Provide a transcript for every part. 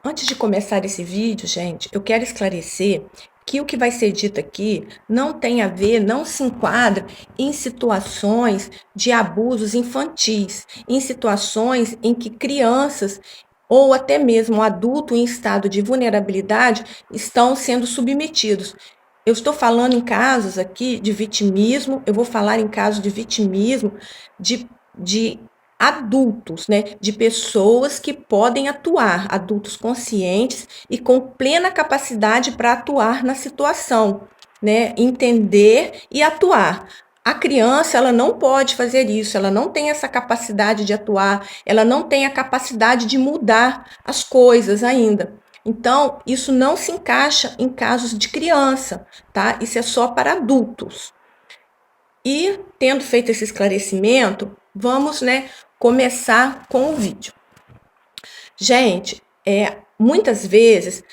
Antes de começar esse vídeo, gente, eu quero esclarecer que o que vai ser dito aqui não tem a ver, não se enquadra em situações de abusos infantis, em situações em que crianças ou até mesmo adulto em estado de vulnerabilidade estão sendo submetidos. Eu estou falando em casos aqui de vitimismo, eu vou falar em casos de vitimismo de adultos, né, de pessoas que podem atuar, adultos conscientes e com plena capacidade para atuar na situação, né, entender e atuar. A criança, ela não pode fazer isso, ela não tem essa capacidade de atuar, ela não tem a capacidade de mudar as coisas ainda. Então, isso não se encaixa em casos de criança, tá? Isso é só para adultos. E, tendo feito esse esclarecimento, vamos, né, começar com o vídeo. Gente, muitas vezes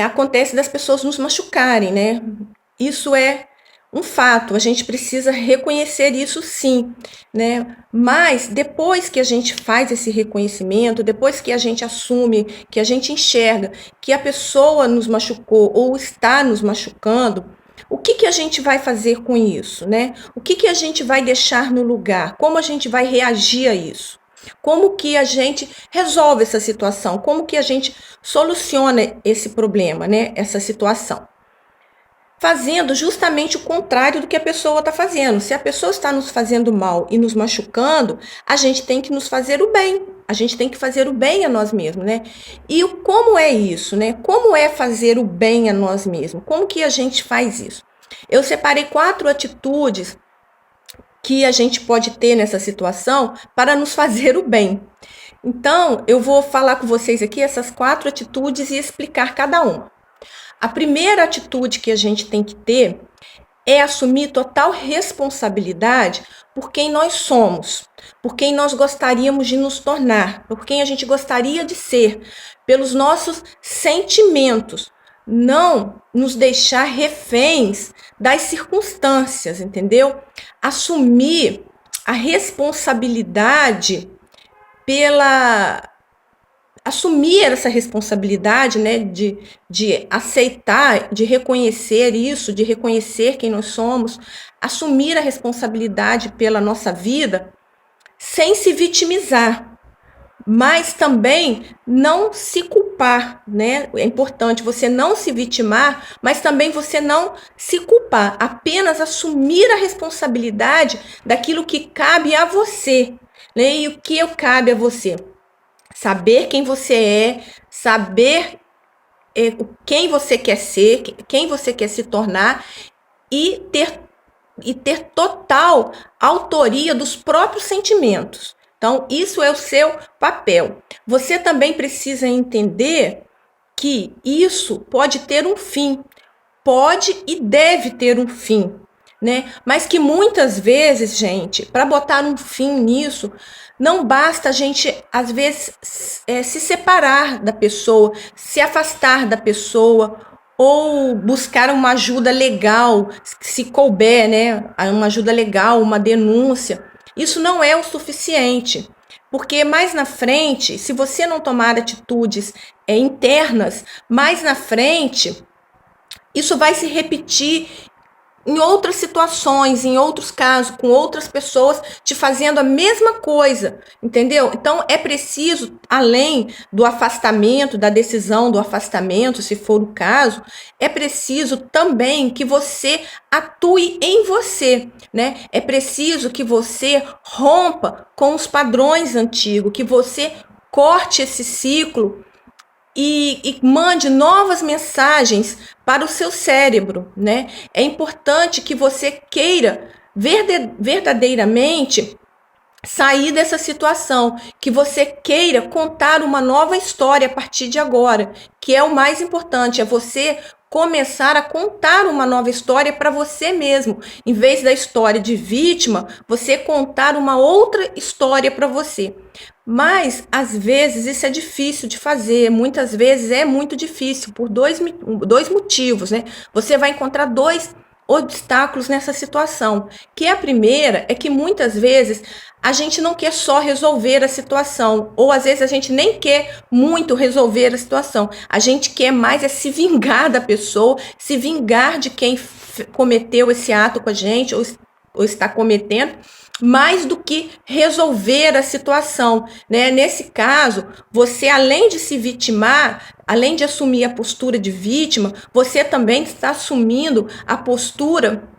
acontece das pessoas nos machucarem, né? Isso é um fato, a gente precisa reconhecer isso sim, né? Mas depois que a gente faz esse reconhecimento, depois que a gente assume, que a gente enxerga que a pessoa nos machucou ou está nos machucando, o que a gente vai fazer com isso, né? O que a gente vai deixar no lugar? Como a gente vai reagir a isso? Como que a gente resolve essa situação? Como que a gente soluciona esse problema, né? Essa situação? Fazendo justamente o contrário do que a pessoa está fazendo. Se a pessoa está nos fazendo mal e nos machucando, a gente tem que nos fazer o bem. A gente tem que fazer o bem a nós mesmos, né? E como é isso, né? Como é fazer o bem a nós mesmos? Como que a gente faz isso? Eu separei 4 atitudes que a gente pode ter nessa situação para nos fazer o bem. Então, eu vou falar com vocês aqui essas 4 atitudes e explicar cada uma. A primeira atitude que a gente tem que ter é assumir total responsabilidade por quem nós somos, por quem nós gostaríamos de nos tornar, por quem a gente gostaria de ser, pelos nossos sentimentos. Não nos deixar reféns das circunstâncias, entendeu? Assumir a responsabilidade pela assumir essa responsabilidade, né, de aceitar, de reconhecer isso, de reconhecer quem nós somos, assumir a responsabilidade pela nossa vida, sem se vitimizar, mas também não se culpar, né? É importante você não se vitimar, mas também você não se culpar, apenas assumir a responsabilidade daquilo que cabe a você, né? E o que cabe a você? Saber quem você saber quem você quer ser, quem você quer se tornar e ter total autoria dos próprios sentimentos. Então, isso é o seu papel. Você também precisa entender que isso pode ter um fim, pode e deve ter um fim, né? Mas que muitas vezes, gente, para botar um fim nisso, não basta a gente, às vezes, se separar da pessoa, se afastar da pessoa, ou buscar uma ajuda legal, se couber, né? Uma ajuda legal, uma denúncia. Isso não é o suficiente. Porque mais na frente, se você não tomar atitudes internas, mais na frente, isso vai se repetir em outras situações, em outros casos, com outras pessoas te fazendo a mesma coisa, entendeu? Então é preciso, além do afastamento, da decisão do afastamento, se for o caso, é preciso também que você atue em você, né? É preciso que você rompa com os padrões antigos, que você corte esse ciclo e mande novas mensagens para o seu cérebro, né? É importante que você queira verdadeiramente sair dessa situação, que você queira contar uma nova história a partir de agora, que é o mais importante, é você começar a contar uma nova história para você mesmo, em vez da história de vítima, você contar uma outra história para você. Mas às vezes isso é difícil de fazer, muitas vezes é muito difícil por dois motivos, né? Você vai encontrar obstáculos nessa situação. Que a primeira é que muitas vezes a gente não quer só resolver a situação, ou às vezes a gente nem quer muito resolver a situação. A gente quer mais é se vingar da pessoa, se vingar de quem cometeu esse ato com a gente, ou está cometendo, mais do que resolver a situação, né? Nesse caso, você, além de se vitimar, além de assumir a postura de vítima, você também está assumindo a postura,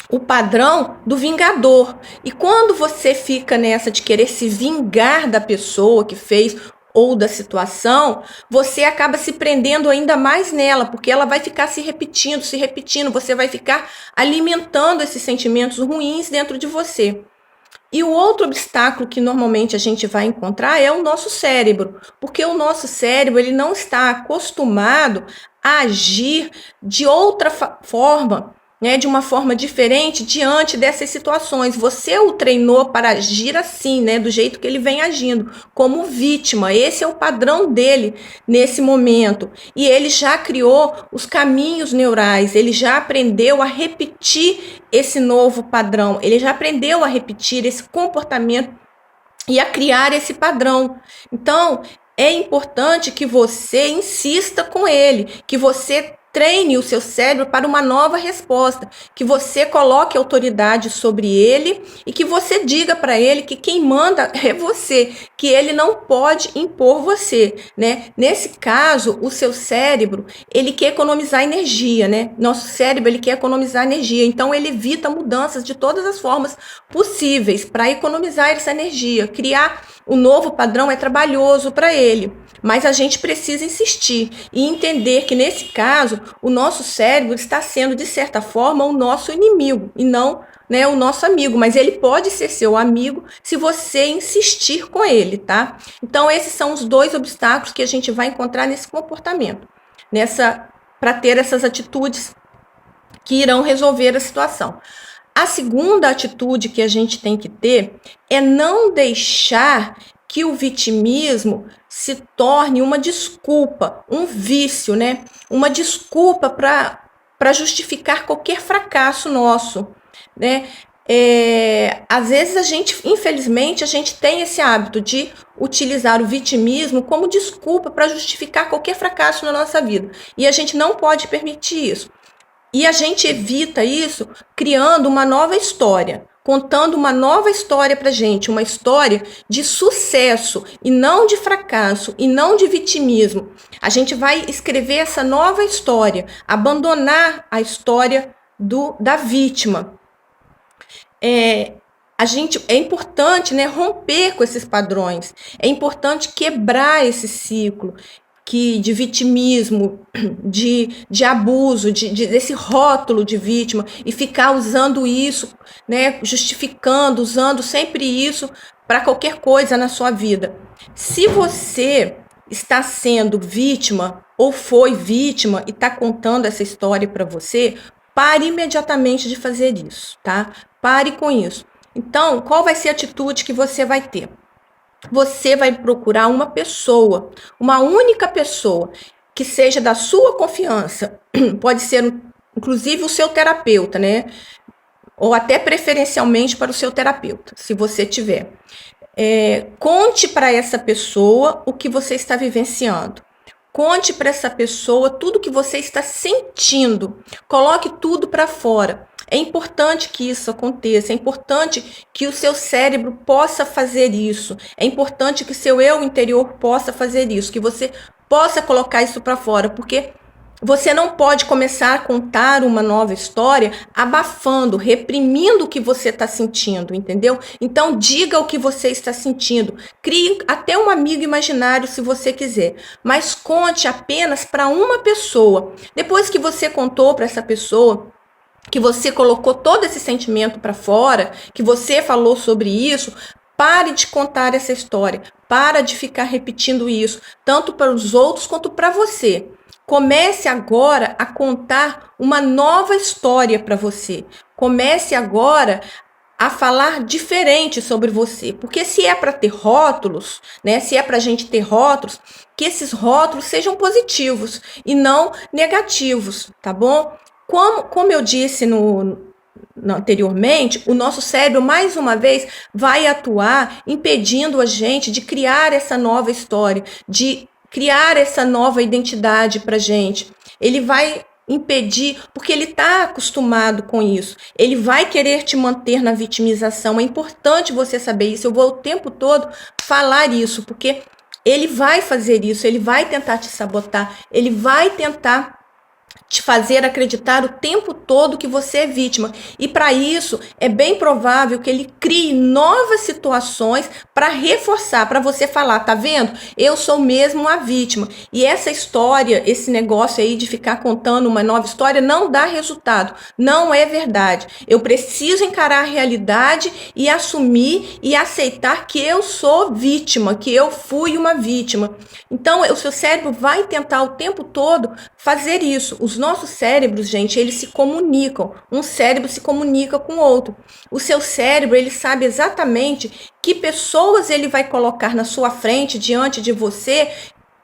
o padrão do vingador. E quando você fica nessa de querer se vingar da pessoa que fez ou da situação, você acaba se prendendo ainda mais nela, porque ela vai ficar se repetindo, você vai ficar alimentando esses sentimentos ruins dentro de você. E o outro obstáculo que normalmente a gente vai encontrar é o nosso cérebro, porque o nosso cérebro ele não está acostumado a agir de outra forma, né, de uma forma diferente diante dessas situações. Você o treinou para agir assim, né, do jeito que ele vem agindo, como vítima. Esse é o padrão dele nesse momento. E ele já criou os caminhos neurais, ele já aprendeu a repetir esse novo padrão, ele já aprendeu a repetir esse comportamento e a criar esse padrão. Então, é importante que você insista com ele, que você treine o seu cérebro para uma nova resposta, que você coloque autoridade sobre ele e que você diga para ele que quem manda é você, que ele não pode impor você, né? Nesse caso, o seu cérebro, ele quer economizar energia, né? Nosso cérebro, ele quer economizar energia, então ele evita mudanças de todas as formas possíveis para economizar essa energia. Criar o novo padrão é trabalhoso para ele, mas a gente precisa insistir e entender que, nesse caso, o nosso cérebro está sendo, de certa forma, o nosso inimigo e não, né, o nosso amigo, mas ele pode ser seu amigo se você insistir com ele, tá? Então, esses são os dois obstáculos que a gente vai encontrar nesse comportamento, para ter essas atitudes que irão resolver a situação. A segunda atitude que a gente tem que ter é não deixar que o vitimismo se torne uma desculpa, um vício, né? Uma desculpa para justificar qualquer fracasso nosso, né? Às vezes infelizmente, a gente tem esse hábito de utilizar o vitimismo como desculpa para justificar qualquer fracasso na nossa vida. E a gente não pode permitir isso. E a gente evita isso criando uma nova história, contando uma nova história para a gente, uma história de sucesso e não de fracasso e não de vitimismo. A gente vai escrever essa nova história, abandonar a história da vítima. É importante, né, romper com esses padrões, é importante quebrar esse ciclo de vitimismo, de abuso, desse rótulo de vítima e ficar usando isso, né, justificando, usando sempre isso para qualquer coisa na sua vida. Se você está sendo vítima ou foi vítima e está contando essa história para você, pare imediatamente de fazer isso, tá? Pare com isso. Então, qual vai ser a atitude que você vai ter? Você vai procurar uma pessoa, uma única pessoa, que seja da sua confiança. Pode ser, inclusive, o seu terapeuta, né? Ou até preferencialmente para o seu terapeuta, se você tiver. Conte para essa pessoa o que você está vivenciando. Conte para essa pessoa tudo que você está sentindo. Coloque tudo para fora. É importante que isso aconteça, é importante que o seu cérebro possa fazer isso, é importante que seu eu interior possa fazer isso, que você possa colocar isso para fora, porque você não pode começar a contar uma nova história abafando, reprimindo o que você está sentindo, entendeu? Então, diga o que você está sentindo. Crie até um amigo imaginário se você quiser, mas conte apenas para uma pessoa. Depois que você contou para essa pessoa, que você colocou todo esse sentimento para fora, que você falou sobre isso, pare de contar essa história, para de ficar repetindo isso, tanto para os outros quanto para você. Comece agora a contar uma nova história para você. Comece agora a falar diferente sobre você, porque se é para ter rótulos, né, se é para a gente ter rótulos, que esses rótulos sejam positivos e não negativos, tá bom? Como eu disse anteriormente, o nosso cérebro, mais uma vez, vai atuar impedindo a gente de criar essa nova história, de criar essa nova identidade para gente. Ele vai impedir, porque ele está acostumado com isso. Ele vai querer te manter na vitimização. É importante você saber isso. Eu vou o tempo todo falar isso, porque ele vai fazer isso, ele vai tentar te sabotar, ele vai tentar te fazer acreditar o tempo todo que você é vítima. E para isso, é bem provável que ele crie novas situações para reforçar, para você falar, tá vendo? Eu sou mesmo uma vítima. E essa história, esse negócio aí de ficar contando uma nova história não dá resultado. Não é verdade. Eu preciso encarar a realidade e assumir e aceitar que eu sou vítima, que eu fui uma vítima. Então, o seu cérebro vai tentar o tempo todo fazer isso. Os nossos cérebros, gente, eles se comunicam. Um cérebro se comunica com o outro. O seu cérebro, ele sabe exatamente que pessoas ele vai colocar na sua frente, diante de você,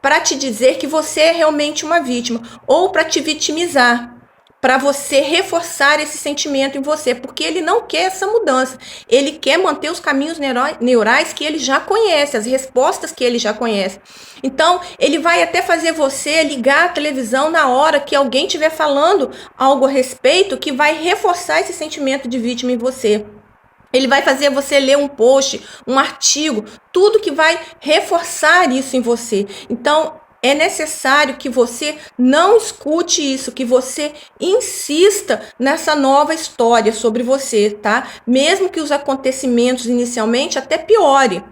para te dizer que você é realmente uma vítima, ou para te vitimizar, para você reforçar esse sentimento em você, porque ele não quer essa mudança. Ele quer manter os caminhos neurais que ele já conhece, as respostas que ele já conhece. Então, ele vai até fazer você ligar a televisão na hora que alguém estiver falando algo a respeito que vai reforçar esse sentimento de vítima em você. Ele vai fazer você ler um post, um artigo, tudo que vai reforçar isso em você. Então, é necessário que você não escute isso, que você insista nessa nova história sobre você, tá? Mesmo que os acontecimentos inicialmente até piore,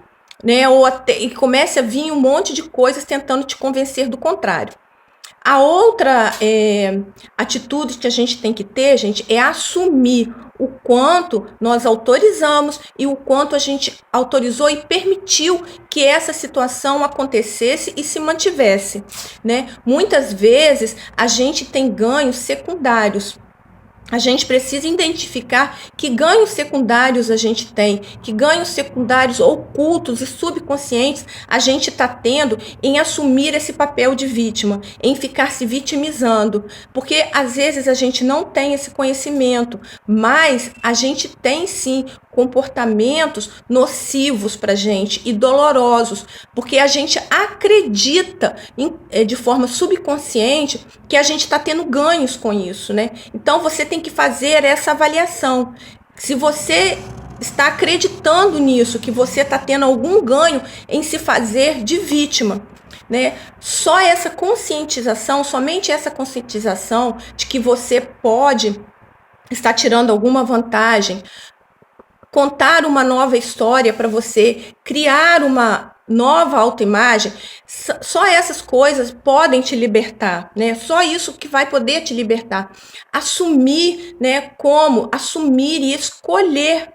né? Ou até e comece a vir um monte de coisas tentando te convencer do contrário. A outra atitude que a gente tem que ter, gente, é assumir o quanto nós autorizamos e o quanto a gente autorizou e permitiu que essa situação acontecesse e se mantivesse, né? Muitas vezes a gente tem ganhos secundários. A gente precisa identificar que ganhos secundários a gente tem, que ganhos secundários ocultos e subconscientes a gente está tendo em assumir esse papel de vítima, em ficar se vitimizando. Porque às vezes a gente não tem esse conhecimento, mas a gente tem sim comportamentos nocivos para a gente e dolorosos, porque a gente acredita de forma subconsciente que a gente está tendo ganhos com isso, né? Então você tem que fazer essa avaliação. Se você está acreditando nisso, que você está tendo algum ganho em se fazer de vítima, né? Só essa conscientização, somente essa conscientização de que você pode estar tirando alguma vantagem, contar uma nova história para você, criar uma nova autoimagem, só essas coisas podem te libertar, né? Só isso que vai poder te libertar. Assumir, né? Como assumir e escolher,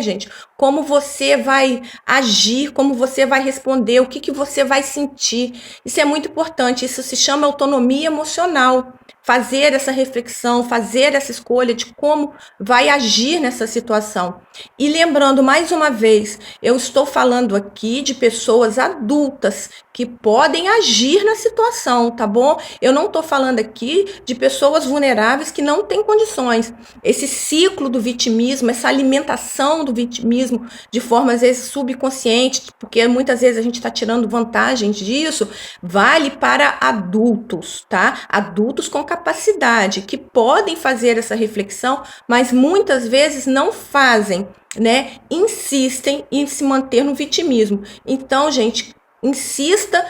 gente, como você vai agir, como você vai responder, o que você vai sentir. Isso é muito importante, isso se chama autonomia emocional. Fazer essa reflexão, fazer essa escolha de como vai agir nessa situação. E lembrando mais uma vez, eu estou falando aqui de pessoas adultas que podem agir na situação, tá bom? Eu não estou falando aqui de pessoas vulneráveis que não têm condições. Esse ciclo do vitimismo, essa alimentação do vitimismo de forma às vezes subconsciente, porque muitas vezes a gente está tirando vantagem disso, vale para adultos, tá? Adultos com capacidade, que podem fazer essa reflexão, mas muitas vezes não fazem, né? Insistem em se manter no vitimismo. Então, gente, insista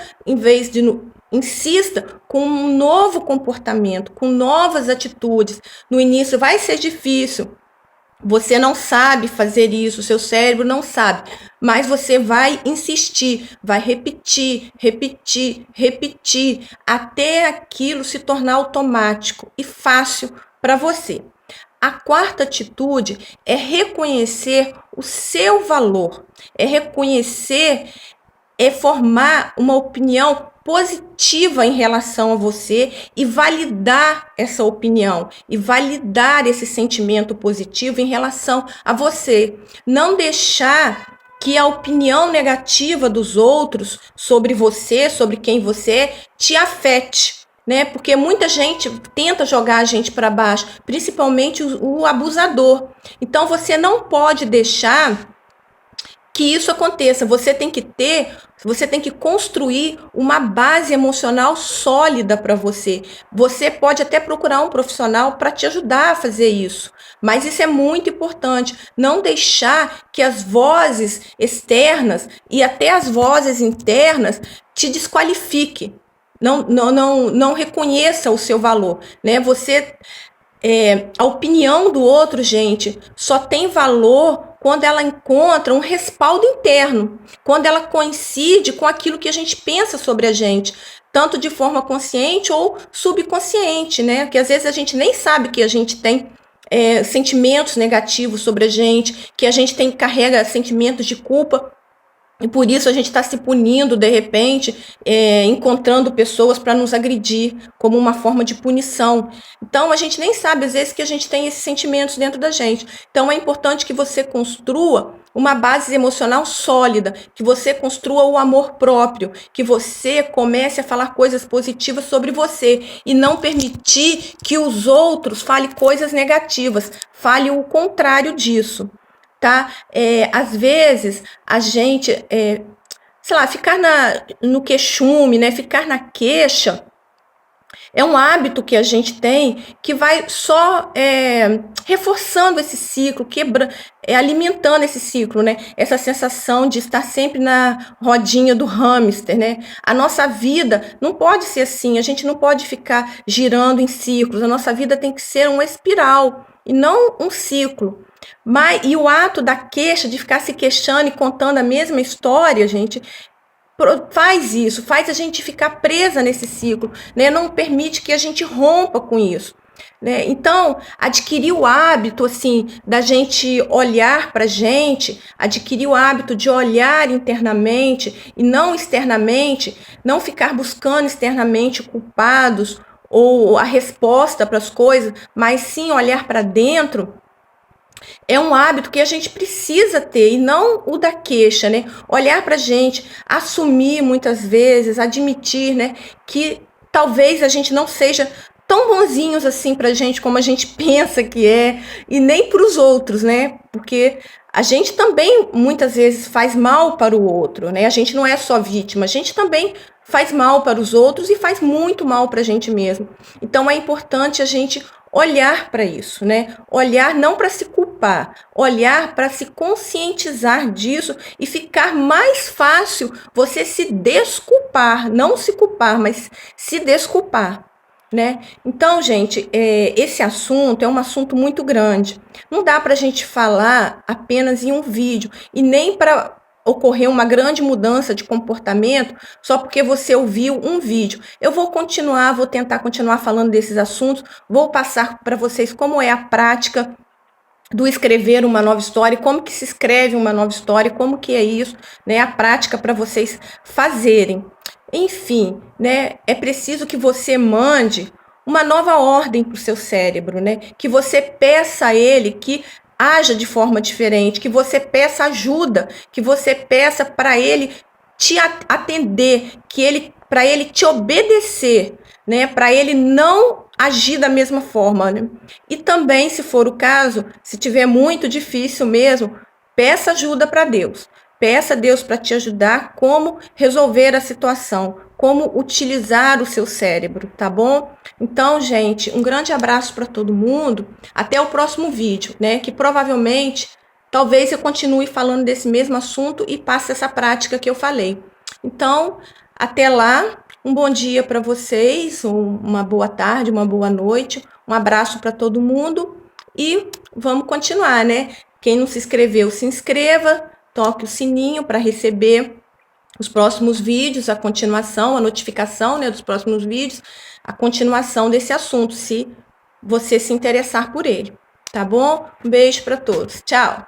com um novo comportamento, com novas atitudes. No início vai ser difícil. Você não sabe fazer isso, seu cérebro não sabe, mas você vai insistir, vai repetir, até aquilo se tornar automático e fácil para você. A quarta atitude é reconhecer o seu valor, é reconhecer, é formar uma opinião positiva em relação a você e validar essa opinião e validar esse sentimento positivo em relação a você. Não deixar que a opinião negativa dos outros sobre você, sobre quem você é, te afete. né? Porque muita gente tenta jogar a gente para baixo, principalmente o abusador. Então você não pode deixar que isso aconteça. Você tem que construir uma base emocional sólida para você. Você pode até procurar um profissional para te ajudar a fazer isso, mas isso é muito importante. Não deixar que as vozes externas e até as vozes internas te desqualifiquem. Não reconheça o seu valor, né? A opinião do outro, gente, só tem valor quando ela encontra um respaldo interno, quando ela coincide com aquilo que a gente pensa sobre a gente, tanto de forma consciente ou subconsciente, né? Que às vezes a gente nem sabe que a gente tem sentimentos negativos sobre a gente, que a gente carrega sentimentos de culpa. E por isso a gente está se punindo, de repente, encontrando pessoas para nos agredir como uma forma de punição. Então, a gente nem sabe, às vezes, que a gente tem esses sentimentos dentro da gente. Então, é importante que você construa uma base emocional sólida, que você construa o amor próprio, que você comece a falar coisas positivas sobre você e não permitir que os outros falem coisas negativas, fale o contrário disso. Tá? Às vezes a gente, sei lá, ficar no queixume, né? Ficar na queixa é um hábito que a gente tem que vai só reforçando esse ciclo, alimentando esse ciclo, né? Essa sensação de estar sempre na rodinha do hamster, né? A nossa vida não pode ser assim, a gente não pode ficar girando em ciclos, a nossa vida tem que ser uma espiral e não um ciclo. E o ato da queixa, de ficar se queixando e contando a mesma história, gente, faz isso, faz a gente ficar presa nesse ciclo, né? Não permite que a gente rompa com isso. Né? Então, adquirir o hábito assim da gente olhar para a gente, adquirir o hábito de olhar internamente e não externamente, não ficar buscando externamente culpados ou a resposta para as coisas, mas sim olhar para dentro. É um hábito que a gente precisa ter e não o da queixa, né? Olhar para a gente, assumir muitas vezes, admitir, né, que talvez a gente não seja tão bonzinhos assim para a gente como a gente pensa que é e nem para os outros, né? Porque a gente também muitas vezes faz mal para o outro, né? A gente não é só vítima, a gente também faz mal para os outros e faz muito mal para a gente mesmo. Então é importante a gente olhar para isso, né? Olhar não para se culpar, olhar para se conscientizar disso e ficar mais fácil você se desculpar, não se culpar, mas se desculpar. Né? Então, gente, esse assunto é um assunto muito grande. Não dá para a gente falar apenas em um vídeo e nem para ocorrer uma grande mudança de comportamento só porque você ouviu um vídeo. Eu vou tentar continuar falando desses assuntos, vou passar para vocês como é a prática do escrever uma nova história, como que se escreve uma nova história, como que é isso, né? A prática para vocês fazerem. Enfim, né? É preciso que você mande uma nova ordem para o seu cérebro, né? Que você peça a ele que haja de forma diferente, que você peça ajuda, que você peça para ele te atender, para ele te obedecer, né? Para ele não agir da mesma forma, né? E também, se for o caso, se tiver muito difícil mesmo, peça ajuda para Deus. Peça a Deus para te ajudar como resolver a situação, como utilizar o seu cérebro, tá bom? Então, gente, um grande abraço para todo mundo. Até o próximo vídeo, né? Que provavelmente, talvez eu continue falando desse mesmo assunto e passe essa prática que eu falei. Então, até lá. Um bom dia para vocês, uma boa tarde, uma boa noite. Um abraço para todo mundo e vamos continuar, né? Quem não se inscreveu, se inscreva. Toque o sininho para receber os próximos vídeos, a continuação, a notificação, né, dos próximos vídeos, a continuação desse assunto, se você se interessar por ele, tá bom? Um beijo para todos. Tchau!